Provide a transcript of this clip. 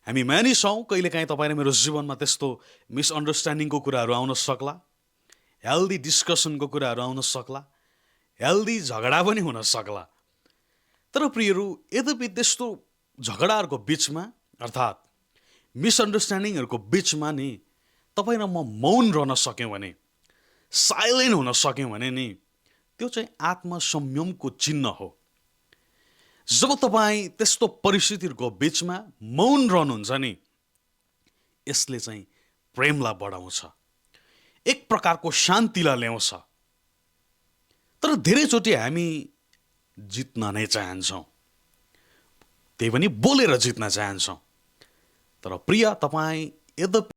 हामी मानिस हौँ, कहिलेकाहीँ तपाईँ र मेरो जीवनमा त्यस्तो मिसअन्डरस्ट्यान्डिङको कुराहरू आउन सक्ला, हेल्दी डिस्कसनको कुराहरू आउन सक्ला, हेल्दी झगडा पनि हुन सक्ला। तर प्रियहरू, यद्यपि त्यस्तो झगडाहरूको बिचमा अर्थात् मिसअन्डरस्ट्यान्डिङहरूको बिचमा नि तपाईँ र म मौन रहन सक्यौँ भने, साइलेन्ट हुन सक्यौँ भने नि त्यो चाहिँ आत्मसंयमको चिन्ह हो। जब तपाईँ त्यस्तो परिस्थितिहरूको बिचमा मौन रहनुहुन्छ नि, यसले चाहिँ प्रेमलाई बढाउँछ, एक प्रकारको शान्तिलाई ल्याउँछ। तर धेरैचोटि हामी जित्न नै चाहन्छौँ, त्यही पनि बोलेर जित्न चाहन्छौँ। तर प्रिय तपाईँ, यद्यपि